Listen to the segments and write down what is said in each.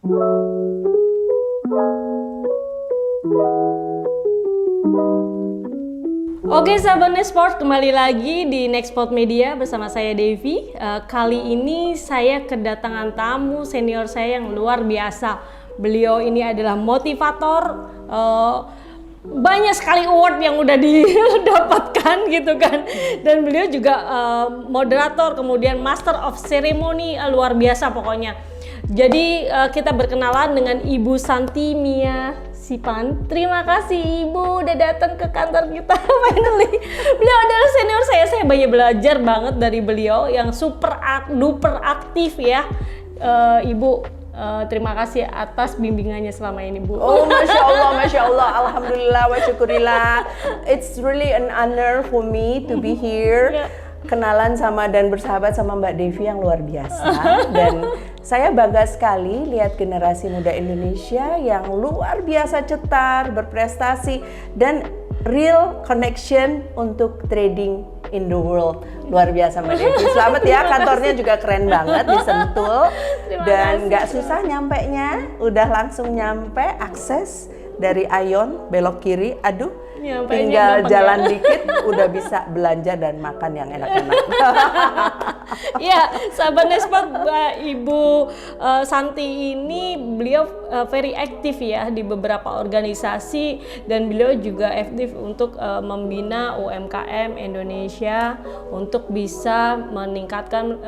Oke sahabat Nextport, kembali lagi di Nextport Media bersama saya Devi. Kali ini saya kedatangan tamu senior saya yang luar biasa. Beliau ini adalah motivator, banyak sekali award yang udah didapatkan gitu kan. Dan beliau juga moderator, kemudian master of ceremony, luar biasa pokoknya. Jadi kita berkenalan dengan Ibu Santi Mia Sipan. Terima kasih Ibu udah datang ke kantor kita finally. Beliau adalah senior saya banyak belajar banget dari beliau yang duper aktif ya. Ibu terima kasih atas bimbingannya selama ini Bu. Oh Masya Allah, Alhamdulillah wa syukurillah. It's really an honor for me to be here. Kenalan sama dan bersahabat sama Mbak Devi yang luar biasa. Dan saya bangga sekali lihat generasi muda Indonesia yang luar biasa cetar, berprestasi, dan real connection untuk trading in the world. Luar biasa Mbak Devi. Selamat ya, kantornya juga keren banget di Sentul. Dan nggak susah nyampenya, udah langsung nyampe, akses dari Aeon belok kiri, aduh. Tinggal jalan dikit udah bisa belanja dan makan yang enak-enak. Ya, sahabat Nextport, Ibu Santi ini beliau very aktif ya di beberapa organisasi dan beliau juga aktif untuk membina UMKM Indonesia untuk bisa meningkatkan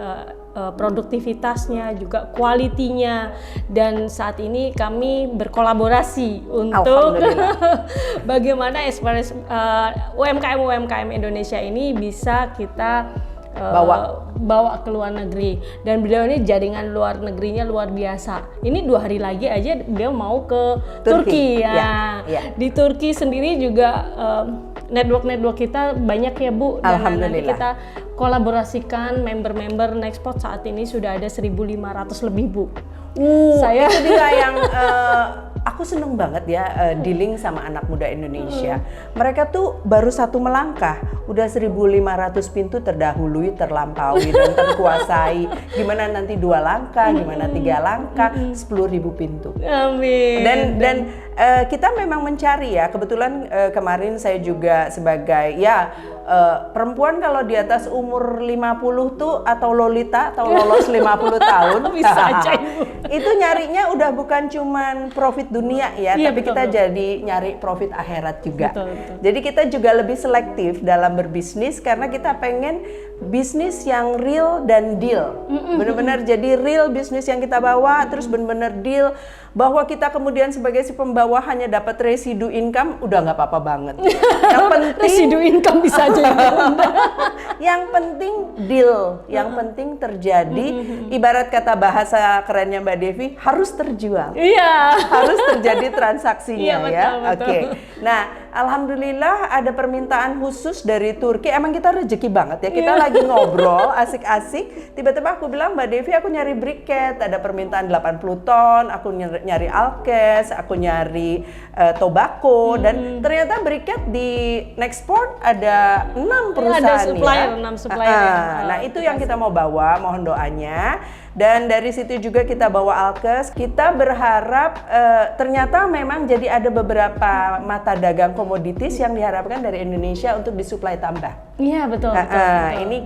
produktivitasnya, juga kualitinya. Dan saat ini kami berkolaborasi untuk bagaimana UMKM Indonesia ini bisa kita bawa ke luar negeri. Dan beliau ini jaringan luar negerinya luar biasa. Ini 2 hari lagi aja beliau mau ke Turki ya. Di Turki sendiri juga network kita banyak ya Bu. Dan nanti kita kolaborasikan member-member Nextport. Saat ini sudah ada 1.500 lebih Bu. Saya itu dia yang aku seneng banget ya dealing sama anak muda Indonesia. Mereka tuh baru satu melangkah, udah 1.500 pintu terdahului, terlampaui dan terkuasai. Gimana nanti 2 langkah, gimana 3 langkah, 10.000 pintu. Amin. Dan kita memang mencari ya. Kebetulan kemarin saya juga sebagai perempuan kalau di atas umur 50 tuh atau lolita atau lolos 50 tahun bisa aja itu nyarinya udah bukan cuman profit dunia ya, tapi kita jadi nyari profit akhirat juga. Betul. Jadi kita juga lebih selektif dalam berbisnis karena kita pengen bisnis yang real dan deal. Benar-benar jadi real bisnis yang kita bawa, terus benar-benar deal. Bahwa kita kemudian sebagai si pembawa hanya dapat residu income, udah nggak apa-apa banget. Yang penting residu income bisa aja ya. Yang penting deal, yang penting terjadi. Ibarat kata bahasa kerennya Mbak Devi, harus terjual. Iya. Harus terjadi transaksinya ya. Betul. Oke. Nah, alhamdulillah ada permintaan khusus dari Turki. Emang kita rezeki banget ya. Kita lagi ngobrol asik-asik. Tiba-tiba aku bilang, Mbak Devi aku nyari briquette. Ada permintaan 80 ton. Aku nyari alkes. Aku nyari tobacco. Dan ternyata briquette di Nextport ada 6 perusahaan ada supplier, ya. 6 supplier. Nah itu yang kita mau bawa. Mohon doanya. Dan dari situ juga kita bawa alkes. Kita berharap ternyata memang jadi ada beberapa mata dagang komoditis yang diharapkan dari Indonesia untuk disuplai tambah. Iya betul. Ini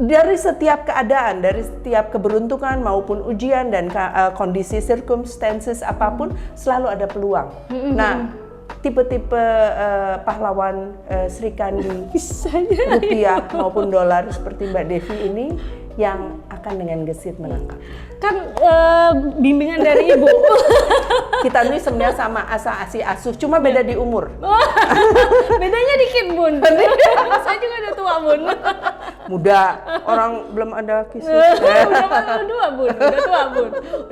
dari setiap keadaan, dari setiap keberuntungan maupun ujian dan kondisi circumstances apapun selalu ada peluang. Nah, tipe-tipe pahlawan Sri Kandi rupiah maupun dolar seperti Mbak Devi ini yang akan dengan gesit menangkap. Kan bimbingan dari Ibu. Kita ini sebenarnya sama asi asuh, cuma beda di umur. Bedanya dikit Bun. Saya juga udah tua Bun. Muda, orang belum ada kisah. Udah tua Bun.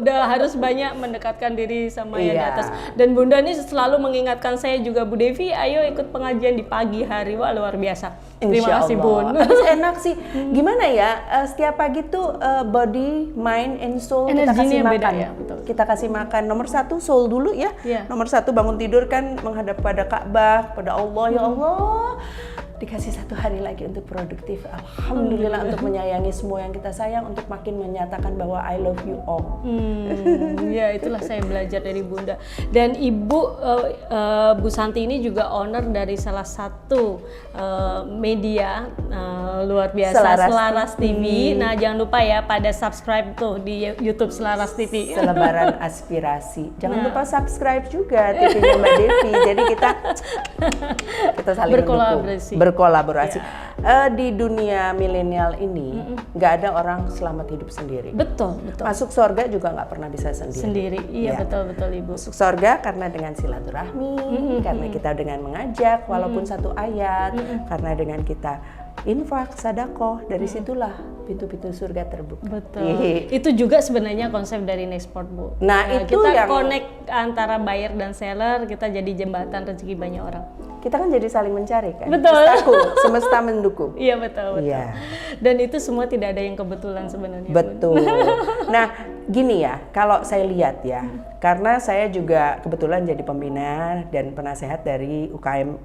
Udah harus banyak mendekatkan diri sama yang di atas. Dan Bunda ini selalu mengingatkan saya juga, Bu Devi, ayo ikut pengajian di pagi hari. Wah luar biasa. Terima kasih Bun. Habis enak sih. Gimana ya? Setiap pagi tuh body, mind, and soul kita kasih makan. Beda, ya? Betul. Kita kasih makan. Nomor 1 soul dulu ya. Nomor 1 bangun tidur kan menghadap pada Ka'bah, pada Allah. Ya Allah, dikasih 1 hari lagi untuk produktif. Alhamdulillah untuk menyayangi semua yang kita sayang, untuk makin menyatakan bahwa I love you all. Ya itulah saya belajar dari Bunda. Dan Ibu Bu Santi ini juga owner dari salah satu media luar biasa, Selaras TV. Nah jangan lupa ya pada subscribe tuh di YouTube Selaras TV. Selebaran aspirasi. Jangan lupa subscribe juga TV-nya Mbak Devi. Jadi kita saling berkolaborasi. Ya. Di dunia milenial ini nggak ada orang selamat hidup sendiri. Betul. Masuk surga juga nggak pernah bisa sendiri. Iya ya. betul Ibu. Masuk surga karena dengan silaturahmi, karena kita dengan mengajak walaupun satu ayat, karena dengan kita infak, sedekah, dari situlah pintu-pintu surga terbuka. Betul. Itu juga sebenarnya konsep dari Nextport, Bu. Nah, itu kita yang connect antara buyer dan seller, kita jadi jembatan rezeki banyak orang. Kita kan jadi saling mencari kan. Betul. Semesta mendukung. Iya betul. Iya. Dan itu semua tidak ada yang kebetulan sebenarnya. Betul. Nah, gini ya, kalau saya lihat ya, karena saya juga kebetulan jadi pembina dan penasehat dari UKM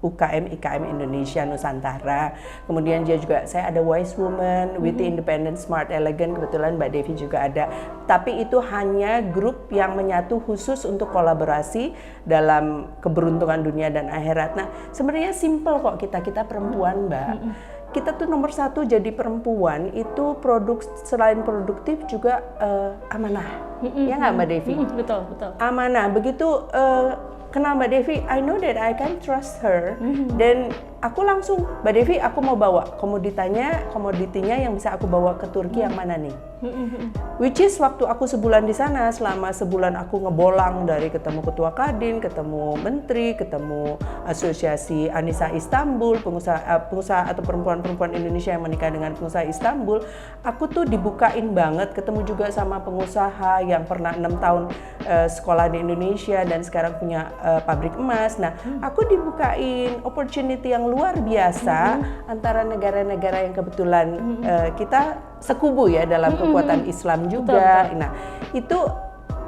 IKM Indonesia Nusantara. Kemudian saya ada Wise Woman, Witty Independent Smart Elegant, kebetulan Mbak Devi juga ada. Tapi itu hanya grup yang menyatu khusus untuk kolaborasi dalam keberuntungan dunia dan akhirat. Nah, sebenarnya simple kok kita perempuan, Mbak. Kita tuh nomor 1 jadi perempuan itu selain produktif juga amanah. Ya nggak Mbak Devi? Betul. Amanah. Begitu kenal Mbak Devi, I know that I can trust her. Dan aku langsung, Mbak Devi, aku mau bawa komoditinya yang bisa aku bawa ke Turki yang mana nih? Which is waktu aku sebulan di sana, selama sebulan aku ngebolang dari ketemu ketua Kadin, ketemu menteri, ketemu asosiasi Anissa Istanbul, pengusaha atau perempuan-perempuan Indonesia yang menikah dengan pengusaha Istanbul. Aku tuh dibukain banget, ketemu juga sama pengusaha yang pernah 6 tahun sekolah di Indonesia dan sekarang punya pabrik emas. Nah, aku dibukain opportunity yang luar biasa antara negara-negara yang kebetulan kita sekubu ya dalam kekuatan Islam juga. Betul. Nah, itu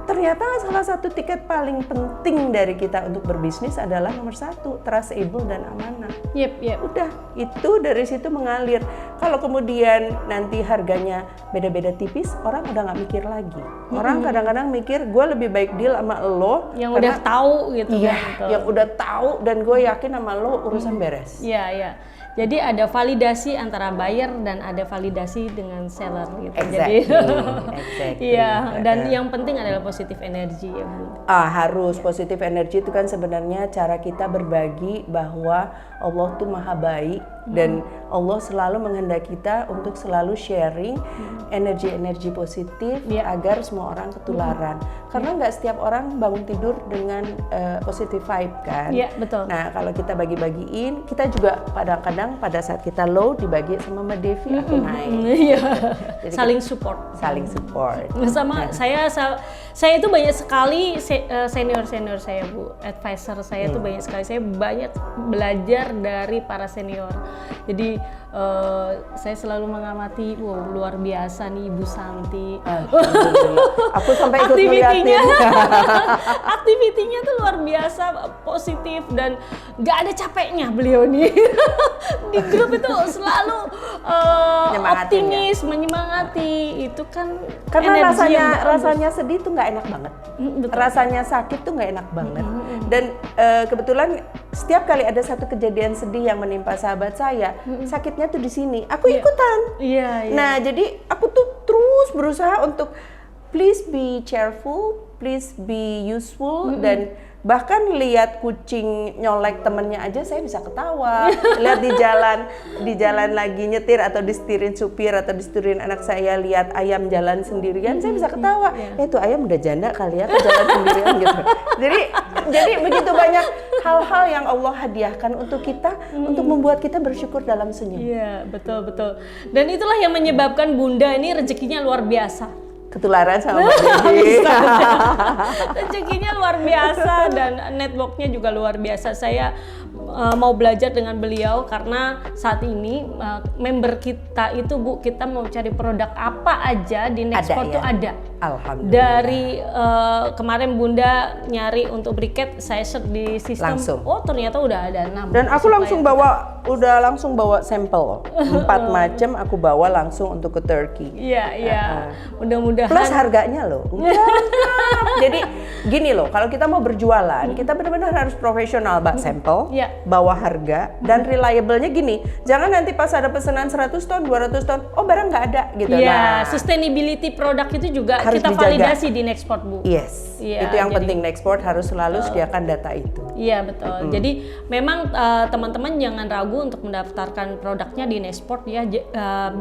ternyata salah satu tiket paling penting dari kita untuk berbisnis adalah nomor 1, trustable dan amanah. Yep. Udah, itu dari situ mengalir. Kalau kemudian nanti harganya beda-beda tipis, orang udah nggak mikir lagi. Orang kadang-kadang mikir, gue lebih baik deal sama lo yang udah tahu gitu. Iya, kan, yang udah tahu dan gue yakin sama lo urusan beres. Iya. Jadi ada validasi antara buyer dan ada validasi dengan seller gitu. Exactly. Iya, dan yang penting adalah positif energi ya Bu. Harus positif energi itu kan sebenarnya cara kita berbagi bahwa Allah tuh maha baik dan Allah selalu menghendaki kita untuk selalu sharing energi-energi positif agar semua orang ketularan. Karena nggak setiap orang bangun tidur dengan positive vibe kan. Iya, betul. Nah, kalau kita bagi-bagiin, kita juga kadang-kadang pada saat kita low dibagi sama Mbak Devi aku naik. Iya. Jadi support. Saling support. Sama saya itu banyak sekali senior saya Bu, advisor saya itu banyak sekali. Saya banyak belajar dari para senior. Jadi saya selalu mengamati, wow luar biasa nih Ibu Santi. Aku sampai ikut ngeliatin. Aktivitinya tuh luar biasa, positif dan nggak ada capeknya beliau nih. Di grup itu selalu optimis, menyemangati. Itu kan karena rasanya sedih tuh nggak enak banget. Rasanya sakit tuh nggak enak banget. Dan kebetulan setiap kali ada satu kejadian sedih yang menimpa sahabat saya, sakitnya tuh di sini. Aku ikutan. Iya. Nah, jadi aku tuh terus berusaha untuk please be cheerful, please be useful, dan bahkan lihat kucing nyolek temennya aja saya bisa ketawa. Lihat di jalan lagi nyetir atau disetirin supir atau disetirin anak saya, lihat ayam jalan sendirian saya bisa ketawa. Itu ayam udah janda kali ya jalan sendirian gitu. Jadi begitu banyak hal-hal yang Allah hadiahkan untuk kita untuk membuat kita bersyukur dalam senyum. Iya, betul. Dan itulah yang menyebabkan Bunda ini rezekinya luar biasa. Ketularan sama Mbak Devi. Rezekinya luar biasa dan networknya juga luar biasa. Saya mau belajar dengan beliau karena saat ini member kita itu Bu, kita mau cari produk apa aja di Nexport tuh ada. Alhamdulillah. Dari kemarin Bunda nyari untuk briket, saya search di sistem. Langsung. Oh ternyata udah ada 6. Dan aku langsung bawa sampel 4 macam aku bawa langsung untuk ke Turkey. Iya. Mudah-mudahan. Plus harganya loh. Jadi gini loh, kalau kita mau berjualan, kita benar-benar harus profesional, sampel, bawa harga, dan reliable-nya gini. Jangan nanti pas ada pesanan 100 ton, 200 ton, oh barang nggak ada gitu. Iya, sustainability produk itu juga harus kita dijaga. validasi di Nexport Bu. Yes, itu yang penting. Nexport harus selalu sediakan data itu. Iya betul. Jadi memang teman-teman jangan ragu untuk mendaftarkan produknya di Nexport ya.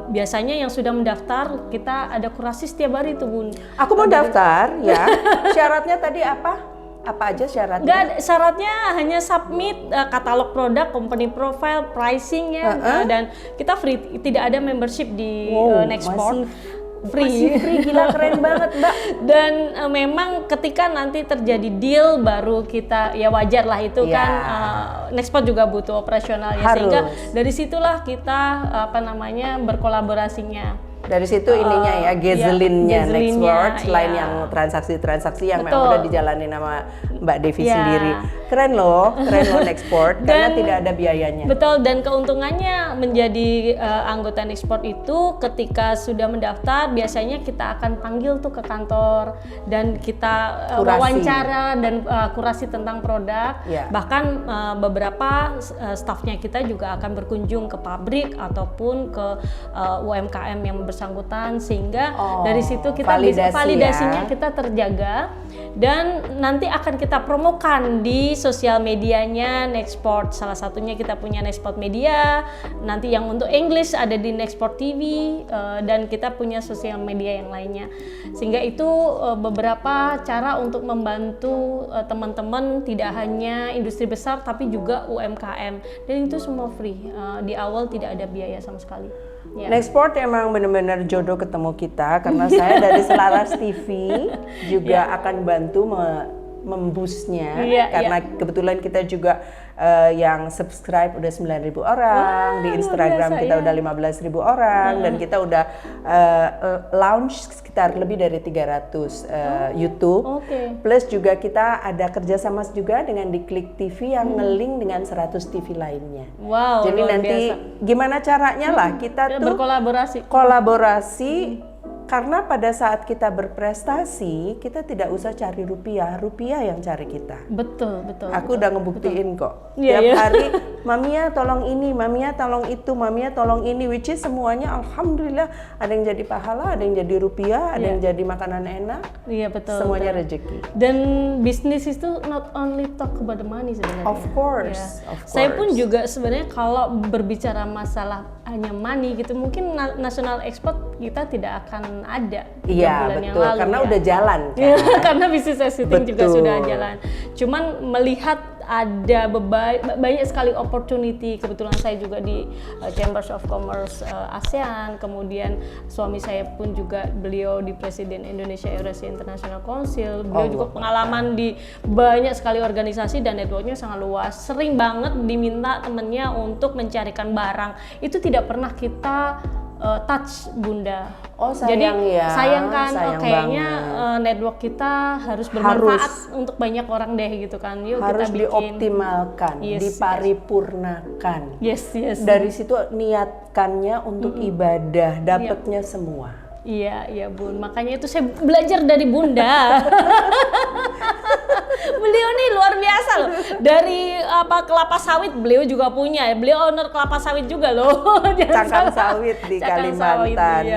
Biasanya yang sudah mendaftar kita ada kurasi setiap hari tuh Bun. Aku mau daftar ya. Syaratnya tadi apa? Apa aja syaratnya? Nggak, syaratnya hanya submit katalog produk, company profile, pricing ya, dan kita free, tidak ada membership di Nexport. Free, gila keren banget Mbak. Dan memang ketika nanti terjadi deal baru kita ya wajar lah itu kan Nexport juga butuh operasional ya, sehingga dari situlah kita berkolaborasinya. Dari situ ininya ya, gasoline-nya Nexport, selain yang transaksi-transaksi yang memang udah dijalanin sama Mbak Devi sendiri. Keren loh Nexport, karena tidak ada biayanya. Betul, dan keuntungannya menjadi anggota Nexport itu ketika sudah mendaftar, biasanya kita akan panggil tuh ke kantor dan kita wawancara dan kurasi tentang produk. Bahkan beberapa stafnya kita juga akan berkunjung ke pabrik ataupun ke UMKM yang bersangkutan, sehingga dari situ kita validasinya kita terjaga dan nanti akan kita promokan di sosial medianya Nexport. Salah satunya kita punya Nexport Media, nanti yang untuk English ada di Nexport TV, dan kita punya sosial media yang lainnya. Sehingga itu beberapa cara untuk membantu teman-teman, tidak hanya industri besar tapi juga UMKM, dan itu semua free. Di awal tidak ada biaya sama sekali. Nexport emang benar-benar jodoh ketemu kita, karena saya dari Selaras TV juga akan bantu membusnya, karena kebetulan kita juga yang subscribe udah 9.000 orang, di Instagram kita udah 15.000 orang, dan kita udah launch sekitar lebih dari 300 YouTube. Plus juga kita ada kerjasama juga dengan Diklik TV yang nge-link dengan 100 TV lainnya. Wow, jadi nanti gimana caranya lah kita tuh kolaborasi. Karena pada saat kita berprestasi, kita tidak usah cari rupiah yang cari kita. Betul. Aku udah ngebuktiin kok. Tiap hari, Mamia tolong ini, Mamia tolong itu, Mamia tolong ini, which is semuanya alhamdulillah ada yang jadi pahala, ada yang jadi rupiah, ada yang jadi makanan enak. Iya betul. Semuanya rezeki. Dan bisnis itu not only talk about the money sebenarnya. Of course. Saya pun juga sebenarnya kalau berbicara masalah hanya money gitu, mungkin national export kita tidak akan ada 3 bulan yang lalu. Karena udah jalan kan? Karena bisnis assisting juga sudah jalan. Cuman melihat ada banyak sekali opportunity. Kebetulan saya juga di Chambers of Commerce ASEAN, kemudian suami saya pun juga beliau di Presiden Indonesia Eurasia International Council. Beliau juga pengalaman di banyak sekali organisasi dan networknya sangat luas. Sering banget diminta temennya untuk mencarikan barang. Itu tidak pernah kita touch Bunda. Sayang. Jadi sayang kayaknya network kita harus bermanfaat untuk banyak orang deh gitu kan. Yuk harus kita bikin. Dioptimalkan, diparipurnakan. Yes. Dari situ niatkannya untuk ibadah, dapatnya semua. Iya Bun, makanya itu saya belajar dari Bunda. Beliau nih luar biasa loh. Dari kelapa sawit beliau juga punya. Beliau owner kelapa sawit juga loh. Cangkang sawit di Kalimantan.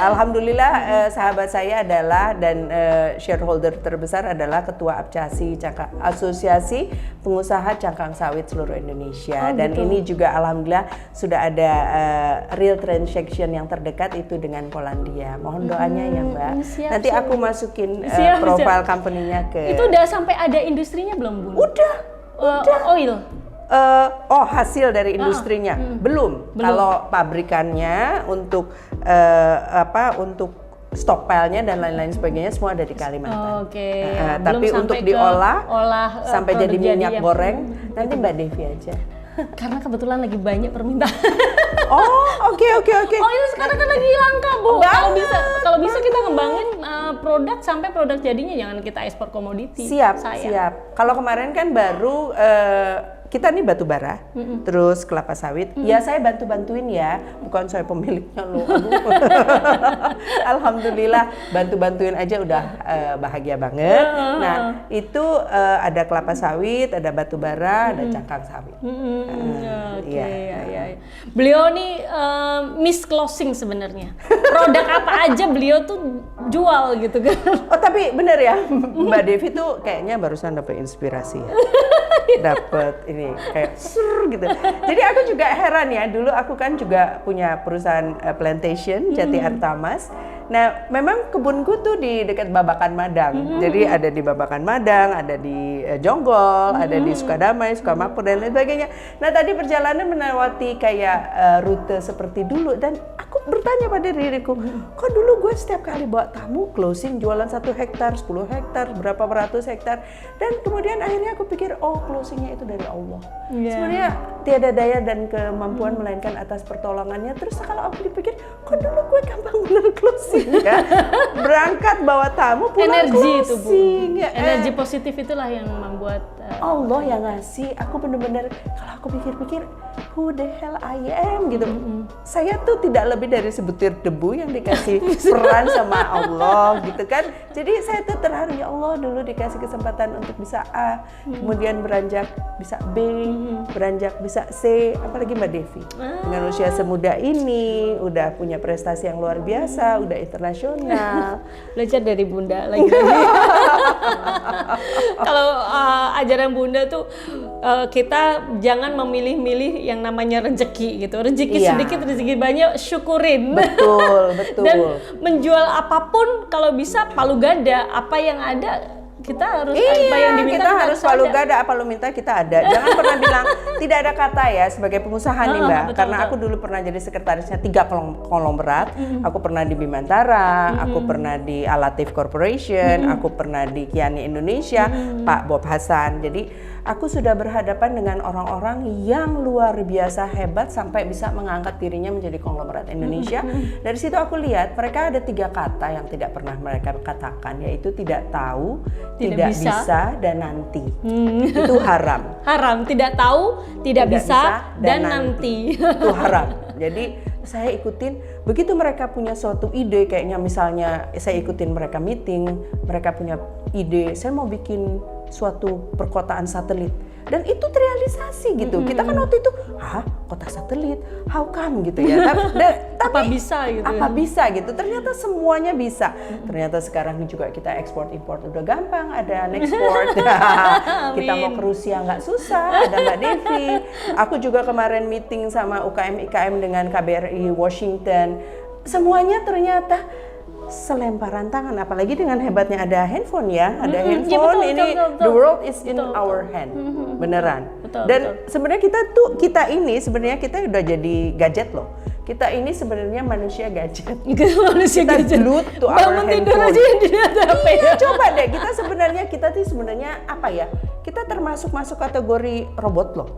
Alhamdulillah sahabat saya adalah dan shareholder terbesar adalah Ketua APCASI, Asosiasi Pengusaha Cangkang Sawit Seluruh Indonesia. Dan ini juga alhamdulillah sudah ada real transaction yang terdekat itu dengan Polandia. Mohon doanya ya Mbak. Nanti aku masukin profile company-nya ke. Itu udah sampai ada industrinya belum Bun? Udah. Oil. Hasil dari industrinya belum. Kalau pabrikannya untuk untuk stockpile-nya dan lain-lain sebagainya semua ada di Kalimantan. Oke. Tapi untuk diolah sampai jadi minyak yang goreng nanti Mbak Devi aja. Karena kebetulan lagi banyak permintaan. Oh, oke. Oh ini sekarang kan lagi langka Bu. Kalau bisa kita ngembangin produk sampai produk jadinya, jangan kita ekspor komoditi. Siap. Kalau kemarin kan baru kita nih batu bara, terus kelapa sawit. Ya saya bantu-bantuin ya, bukan saya pemiliknya loh. Alhamdulillah bantu-bantuin aja udah bahagia banget. Nah itu ada kelapa sawit, ada batu bara, ada cangkang sawit. Oke. Beliau nih miss closing sebenarnya. Produk apa aja beliau tuh jual gitu kan. Oh tapi bener ya, Mbak Devi tuh kayaknya barusan dapet inspirasi ya. Dapet ini kayak sur gitu. Jadi aku juga heran ya, dulu aku kan juga punya perusahaan plantation Jati Artamas. Nah, memang kebunku tuh di dekat Babakan Madang. Jadi ada di Babakan Madang, ada di Jonggol, ada di Sukadamai, Sukamapur dan lain sebagainya. Nah, tadi perjalanan melewati kayak rute seperti dulu dan aku bertanya pada diriku, kok dulu gue setiap kali bawa tamu closing jualan 1 hektar, 10 hektar, berapa ratus hektar, dan kemudian akhirnya aku pikir closingnya itu dari Allah. Sebenarnya tiada daya dan kemampuan melainkan atas pertolongannya. Terus kalau aku dipikir, kok dulu gue gampang bener closing ya, berangkat bawa tamu pulang energi closing. Itu Bu. Energi positif itulah yang membuat Allah yang ngasih. Aku bener-bener kalau aku pikir-pikir, who the hell I am gitu. Saya tuh tidak lebih dari sebutir debu yang dikasih peran sama Allah gitu kan. Jadi saya tuh terharu, ya Allah dulu dikasih kesempatan untuk bisa A, kemudian beranjak bisa B, beranjak bisa C, apalagi Mbak Devi. Dengan usia semuda ini udah punya prestasi yang luar biasa, udah internasional. Belajar dari Bunda lagi. Kalau ajaran Bunda tuh kita jangan memilih-milih yang namanya rezeki gitu. Rezeki sedikit, rezeki banyak, syukurin. Betul. Dan menjual apapun kalau bisa palu gada, apa yang ada kita harus apa yang diminta kita harus palu gada, apa lu minta kita ada. Jangan pernah bilang tidak ada kata ya sebagai pengusaha nih Mbak. Karena aku dulu pernah jadi sekretarisnya 3 konglomerat. Aku pernah di Bimantara, aku pernah di Alatif Corporation, aku pernah di Kiani Indonesia, Pak Bob Hasan. Jadi aku sudah berhadapan dengan orang-orang yang luar biasa hebat sampai bisa mengangkat dirinya menjadi konglomerat Indonesia. Dari situ aku lihat mereka ada 3 kata yang tidak pernah mereka katakan, yaitu tidak tahu, tidak bisa, dan nanti. Itu haram. Haram, tidak tahu, tidak bisa, dan nanti. Itu haram. Jadi saya ikutin, begitu mereka punya suatu ide, kayaknya misalnya saya ikutin mereka meeting, mereka punya ide, saya mau bikin suatu perkotaan satelit, dan itu terrealisasi gitu. Kita kan waktu itu, kota satelit, how come gitu ya? Tapi apa bisa gitu? Apa bisa gitu? Ternyata semuanya bisa. Ternyata sekarang ini juga kita ekspor import udah gampang, ada Nexport. Kita mau ke Rusia nggak susah, ada Mbak Devi. Aku juga kemarin meeting sama UKM IKM dengan KBRI Washington. Semuanya ternyata selemparan tangan, apalagi dengan hebatnya ada handphone ya, ada handphone, betul, ini betul. The world is in our hand, beneran. Dan sebenarnya kita ini sebenarnya kita udah jadi gadget loh. Kita ini sebenarnya manusia gadget. Manusia kita gadget. glued to our Bangun handphone. tidur aja yang dilihat HP. Iya, coba deh kita tuh sebenarnya apa ya? Kita termasuk kategori robot loh.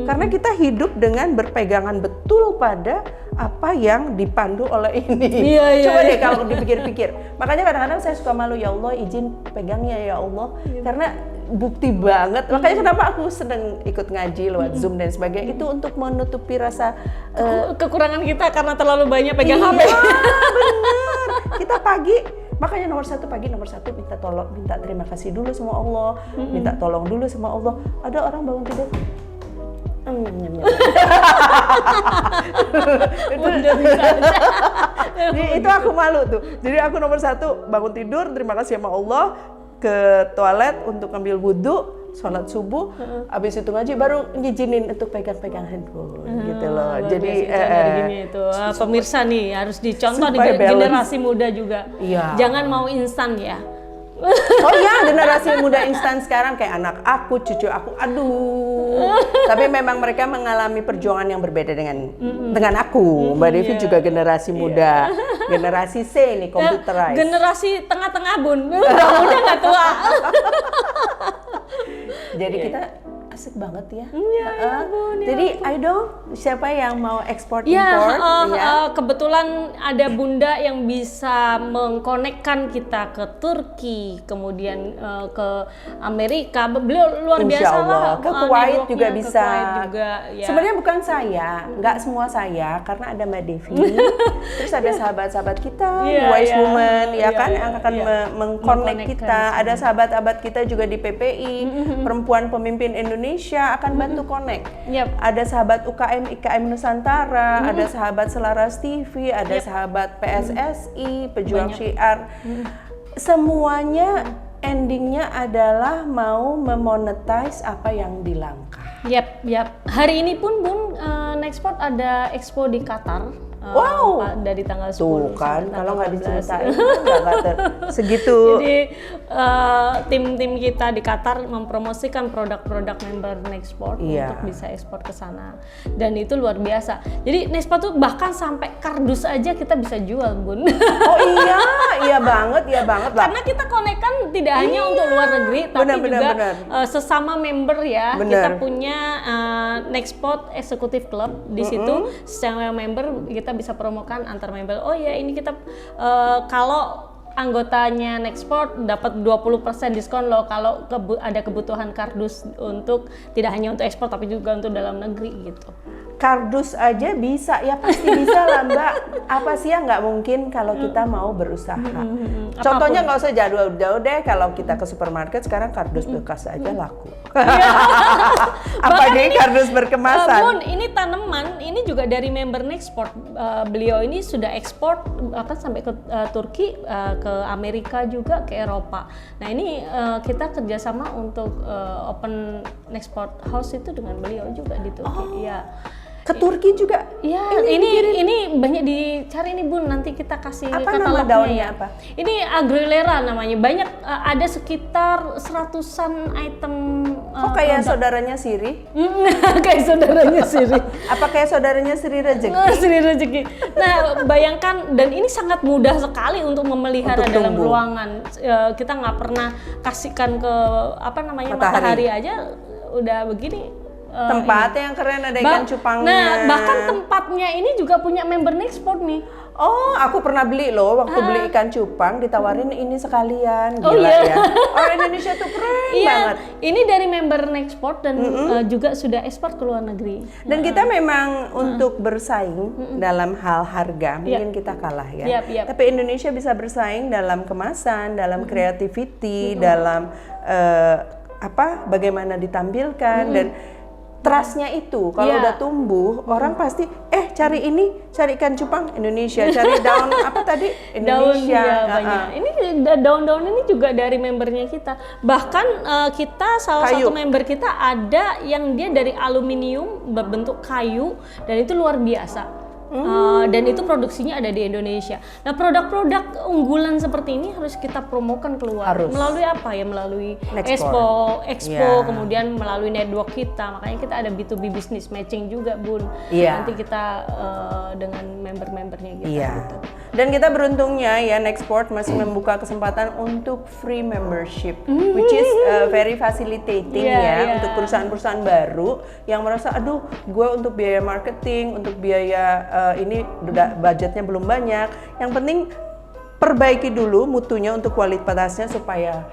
Karena kita hidup dengan berpegangan betul pada apa yang dipandu oleh ini. Coba deh kalau dipikir-pikir. Makanya kadang-kadang saya suka malu, ya Allah izin pegangnya ya Allah. Karena bukti banget. Makanya kenapa aku seneng ikut ngaji lewat Zoom dan sebagainya, itu untuk menutupi rasa kekurangan kita karena terlalu banyak pegang HP. Bener. Kita makanya nomor satu minta terima kasih dulu sama Allah, minta tolong dulu sama Allah. Ada orang bangun tidur, itu aku malu tuh. Jadi aku nomor 1 bangun tidur, terima kasih sama Allah, ke toilet untuk ambil wudhu, sholat subuh, habis itu ngaji, baru ngizinin untuk pegang-pegang handphone gitu loh. Jadi itu pemirsa nih harus dicontoh di generasi muda juga. Jangan mau instan ya. Oh iya, generasi muda instan sekarang kayak anak aku, cucu aku, aduh. Tapi memang mereka mengalami perjuangan yang berbeda dengan aku. Mbak Devi juga generasi muda. Generasi C nih, computerized. Generasi tengah-tengah Bun, udah nggak tua. Jadi kita asik banget ya. Iya, Bun. Jadi ayo siapa yang mau ekspor Ya, import? kebetulan ada Bunda yang bisa mengkonekkan kita ke Turki, kemudian ke Amerika. Beliau luar Insya biasa Allah. lah. Ke Kuwait networknya, juga ke bisa. Kuwait juga, ya. Sebenarnya bukan saya, nggak semua saya, karena ada Mbak Devi. Terus ada sahabat-sahabat kita, Iya, Wise iya. Woman, ya Iya, kan, iya, yang akan iya. mengkonek Mengkonekkan kita. semua. Ada sahabat-sahabat kita juga di PPI, Perempuan Pemimpin Indonesia akan bantu connect. Yap. Ada sahabat UKM IKM Nusantara, ada sahabat Selaras TV, ada sahabat PSSI, Pejuang Banyak. Syiar. Semuanya endingnya adalah mau memonetize apa yang dilangkah. Yap. Hari ini pun Bun, Nexport ada expo di Qatar. Wow. Dari tanggal 10 Tuh kan, sampai kalau nggak 14. diceritain nggak segitu. Jadi tim-tim kita di Qatar mempromosikan produk-produk member Nexport Iya. untuk bisa ekspor ke sana. Dan itu luar biasa. Jadi Nexport tuh bahkan sampai kardus aja kita bisa jual, Bun. Oh iya banget lah. Karena kita konekkan tidak hanya untuk luar negeri, tapi juga sesama member ya. Bener. Kita punya Nexport Executive Club di situ. Secara member kita bisa promokan antar member. Oh ya, ini kita kalau anggotanya Nexport dapat 20% diskon loh kalau ada kebutuhan kardus untuk tidak hanya untuk ekspor tapi juga untuk dalam negeri gitu. Kardus aja bisa, ya pasti bisa lah Mbak. Apa sih yang nggak mungkin kalau kita mau berusaha. Contohnya nggak usah jauh-jauh deh, kalau kita ke supermarket sekarang kardus bekas aja laku. Apalagi kardus berkemasan. Bun, ini tanaman, ini juga dari member Nexport. Beliau ini sudah ekspor akan sampai ke Turki, ke Amerika juga, ke Eropa. Nah ini kita kerjasama untuk open Nexport House itu dengan beliau juga di Turki. Ya. Ke Turki juga? Ya, ini banyak dicari nih Bun, nanti kita kasih Apa nama katalognya daunnya ya. apa? Ini Agrolera namanya, banyak ada sekitar 100-an item. Oh kayak saudaranya Siri? Kayak saudaranya Siri. Apa kayak saudaranya Sri Rezeki? Sri Rezeki. Nah, bayangkan, dan ini sangat mudah sekali untuk memelihara Untuk dalam tumbuh. ruangan. Kita nggak pernah kasihkan ke matahari aja udah begini. Tempat yang keren, ada ikan cupangnya. Nah, bahkan tempatnya ini juga punya member Nexport nih. Oh, aku pernah beli loh, waktu beli ikan cupang ditawarin ini sekalian. Gila Oh, iya. ya. Orang Indonesia tuh keren banget. Ini dari member Nexport dan juga sudah ekspor ke luar negeri. Dan kita memang untuk bersaing dalam hal harga, mungkin kita kalah ya. Yap. Tapi Indonesia bisa bersaing dalam kemasan, dalam creativity, dalam bagaimana ditampilkan dan trustnya itu kalau udah tumbuh orang pasti cari ikan cupang Indonesia, cari daun apa tadi Indonesia. Daun banyak. Ini daun-daun ini juga dari membernya kita. Bahkan kita salah satu member kita ada yang dia dari aluminium berbentuk kayu dan itu luar biasa. Dan itu produksinya ada di Indonesia. Nah, produk-produk unggulan seperti ini harus kita promokan keluar. Melalui apa ya? Melalui expo, kemudian melalui network kita. Makanya kita ada B2B business matching juga, Bun. Nanti kita dengan member-membernya kita. Gitu. Dan kita beruntungnya ya Nexport masih membuka kesempatan untuk free membership, which is very facilitating untuk perusahaan-perusahaan baru yang merasa, aduh, gue untuk biaya marketing, untuk biaya ini budgetnya belum banyak. Yang penting perbaiki dulu mutunya untuk kualitasnya supaya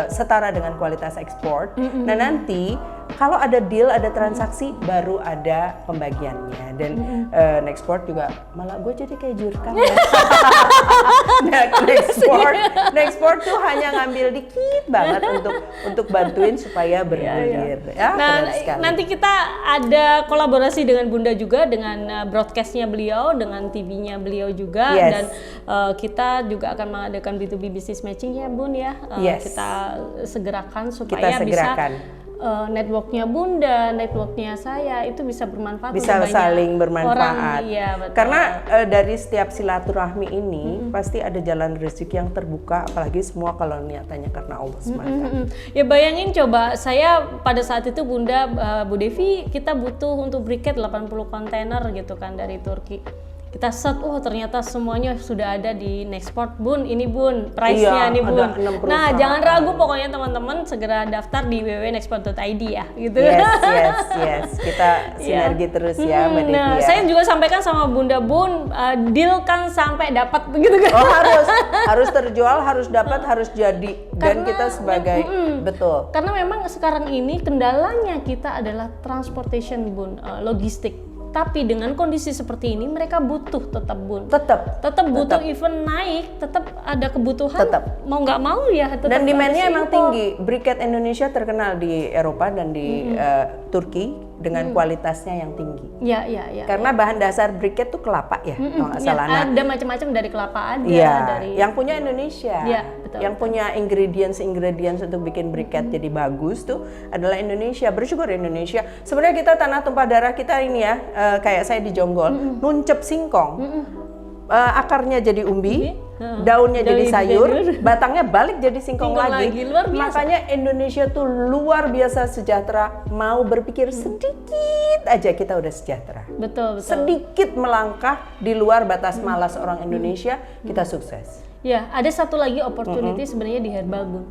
setara dengan kualitas ekspor. Nah nanti kalau ada deal, ada transaksi, baru ada pembagiannya. Dan Nexport juga malah gue jadi kayak jurkam ya. Nexport tuh hanya ngambil dikit banget untuk bantuin supaya bergulir. Nah, nanti kita ada kolaborasi dengan Bunda juga, dengan broadcastnya beliau, dengan TV-nya beliau juga, dan kita juga akan mengadakan B2B business matching ya Bun ya. Kita segerakan supaya bisa networknya Bunda, networknya saya itu bisa bermanfaat, bisa saling bermanfaat. Orang, karena dari setiap silaturahmi ini pasti ada jalan rezeki yang terbuka, apalagi semua kalau niatannya karena Allah semata. Ya bayangin coba, saya pada saat itu Bunda, Bu Devi, kita butuh untuk briquette 80 kontainer gitu kan dari Turki. kita set, oh ternyata semuanya sudah ada di Nextport Bun, ini Bun, price-nya Iya, nih Bun. ada 6 Nah, perusahaan. jangan ragu pokoknya teman-teman segera daftar di www.nextport.id ya, gitu. Yes. Kita sinergi terus ya, Mbak Devi Nah, ya. saya juga sampaikan sama Bunda Bun, deal kan sampai dapat begitu kan. Oh harus terjual, harus dapat, harus jadi. Dan kita sebagai betul. Karena memang sekarang ini kendalanya kita adalah transportation Bun, logistik. Tapi dengan kondisi seperti ini mereka butuh tetap Bun. Tetap butuh, even naik, tetap ada kebutuhan. Tetap. Mau nggak mau ya tetap. Dan demand-nya harus emang impor. tinggi. Briquette Indonesia terkenal di Eropa dan di Turki dengan kualitasnya yang tinggi. Ya. Karena bahan dasar briquette tuh kelapa ya, kalau nggak salah. Nah, Ada macam-macam dari kelapa ada, iya, dari yang punya Indonesia. Iya, betul, Yang punya ingredients untuk bikin briquette jadi bagus tuh adalah Indonesia. Bersyukur Indonesia. Sebenarnya kita tanah tumpah darah kita ini ya, kayak saya di Jonggol, nuncep singkong. Akarnya jadi umbi, daunnya jadi sayur, batangnya balik jadi singkong lagi. Luar biasa. Makanya Indonesia tuh luar biasa sejahtera. Mau berpikir sedikit aja kita udah sejahtera. Betul. Sedikit melangkah di luar batas malas orang Indonesia, kita sukses. Ya, ada satu lagi opportunity sebenarnya di herbal Bun.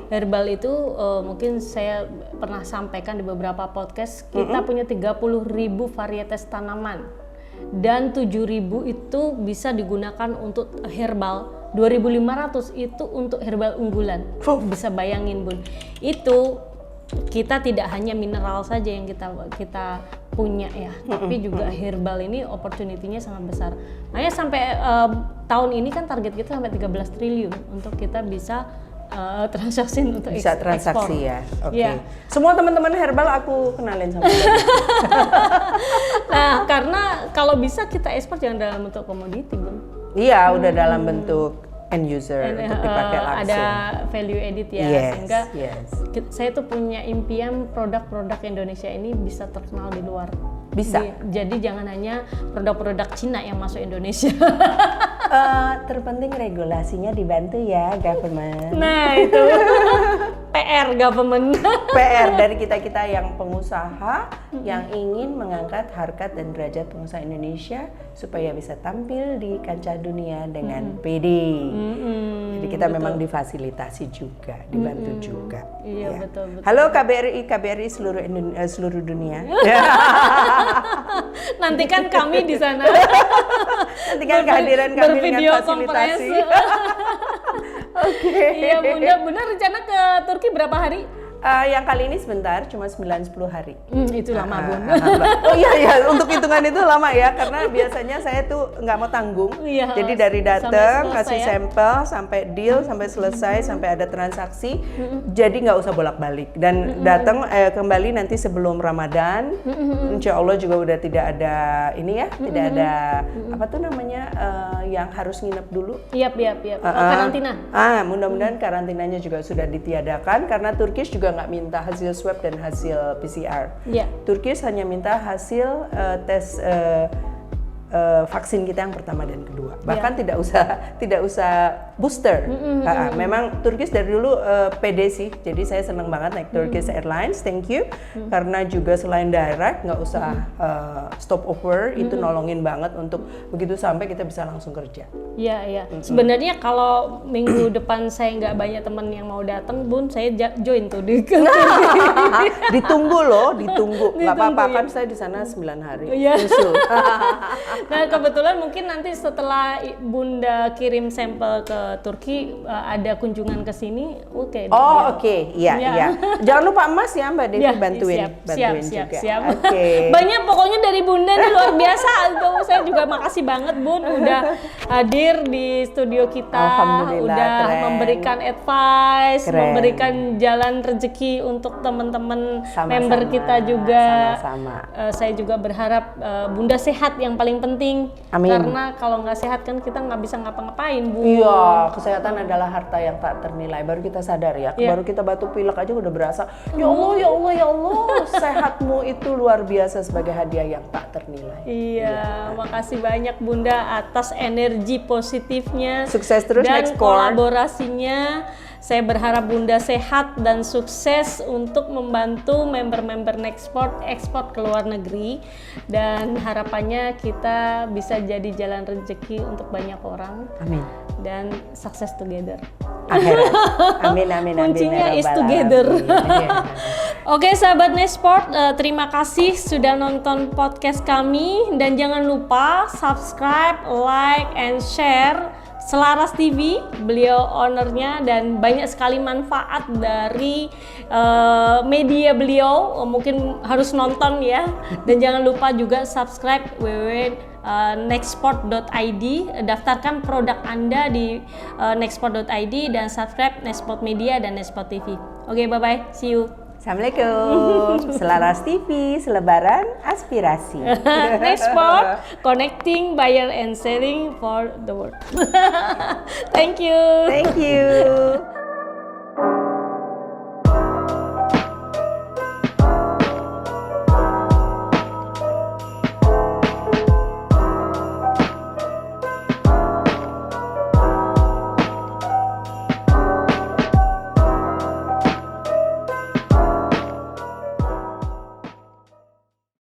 Herbal itu mungkin saya pernah sampaikan di beberapa podcast, kita punya 30.000 varietas tanaman. Dan 7.000 itu bisa digunakan untuk herbal, 2.500 itu untuk herbal unggulan. Bisa bayangin Bun, itu kita tidak hanya mineral saja yang kita punya ya, tapi juga herbal ini opportunity-nya sangat besar. Makanya sampai tahun ini kan target kita sampai 13 triliun untuk kita bisa transaksi untuk Bisa ekspor. transaksi ya. Oke. Ya. Semua teman-teman herbal aku kenalin sama dia. Nah, karena kalau bisa kita ekspor jangan dalam bentuk komoditi Bun. Iya, udah dalam bentuk end user untuk dipakai langsung. Ada value edit ya, sehingga saya tuh punya impian produk-produk Indonesia ini bisa terkenal di luar. Bisa. Jadi jangan hanya produk-produk Cina yang masuk Indonesia. Terpenting regulasinya dibantu ya, government. Nah itu PR government. PR dari kita yang pengusaha yang ingin mengangkat harkat dan derajat pengusaha Indonesia supaya bisa tampil di kancah dunia dengan pede. Jadi kita memang difasilitasi juga, dibantu juga. Iya, ya. betul. Halo KBRI seluruh dunia. Nantikan kami di sana. Nantikan kehadiran kami bervideo dengan fasilitasi. Oke. Iya Bunda rencana ke Turki berapa hari? Yang kali ini sebentar, cuma 9-10 hari. Itu lama Bun. Oh iya, untuk hitungan itu lama ya, karena biasanya saya tuh nggak mau tanggung. Iya, Jadi dari datang, sampai kasih selesai ya. sampel, sampai deal, sampai selesai, sampai ada transaksi. Jadi nggak usah bolak-balik. Dan datang kembali nanti sebelum Ramadan. Insya Allah juga udah tidak ada ini ya, tidak ada apa tuh namanya yang harus nginep dulu. Iya. Karantina. Mudah-mudahan karantinanya juga sudah ditiadakan karena Turkish juga nggak minta hasil swab dan hasil PCR. Iya. Turkish hanya minta hasil tes vaksin kita yang pertama dan kedua. Bahkan tidak usah booster. Memang Turkish dari dulu pede sih. Jadi saya senang banget naik Turkish Airlines. Thank you. Karena juga selain direct nggak usah stopover, itu nolongin banget untuk begitu sampai kita bisa langsung kerja. Iya. Sebenarnya kalau minggu depan saya nggak banyak teman yang mau datang, Bun, saya join tuh di Ditunggu. Nggak apa-apa kan saya di sana 9 hari. Iya. Usul. Nah kebetulan mungkin nanti setelah Bunda kirim sampel ke Turki ada kunjungan ke sini, oke. Oke. Iya. Jangan lupa emas ya Mbak Devi, bantuin Siap. juga. Oke. Banyak pokoknya dari Bunda nih luar biasa. Saya juga makasih banget Bun udah hadir di studio kita, Alhamdulillah, udah keren. memberikan advice, Keren. memberikan jalan rezeki untuk teman-teman Sama-sama. member kita juga. Sama-sama. Saya juga berharap Bunda sehat yang paling penting. Amin. Karena kalau nggak sehat kan kita nggak bisa ngapa-ngapain, Bu. Iya, kesehatan adalah harta yang tak ternilai. Baru kita sadar ya, Iya. baru kita batuk pilek aja udah berasa, ya Allah, sehatmu itu luar biasa sebagai hadiah yang tak ternilai. Iya, makasih banyak Bunda atas energi positifnya Sukses terus dan Nextport. kolaborasinya. Saya berharap Bunda sehat dan sukses untuk membantu member-member Nextport ekspor ke luar negeri, dan harapannya kita bisa jadi jalan rezeki untuk banyak orang. Amin. Dan success together. Akhirat. Amin, amin, amin. Kuncinya ya is Rabbal together. Alamin. Oke sahabat Nextport, terima kasih sudah nonton podcast kami, dan jangan lupa subscribe, like, and share Selaras TV, beliau ownernya, dan banyak sekali manfaat dari media beliau, mungkin harus nonton ya. Dan jangan lupa juga subscribe www.nextport.id, daftarkan produk Anda di nextport.id, dan subscribe Nextport Media dan Nextport TV. Oke, bye-bye, see you. Assalamualaikum. Selaras TV, selebaran aspirasi. Nextport, connecting buyer and selling for the world. Thank you. Thank you.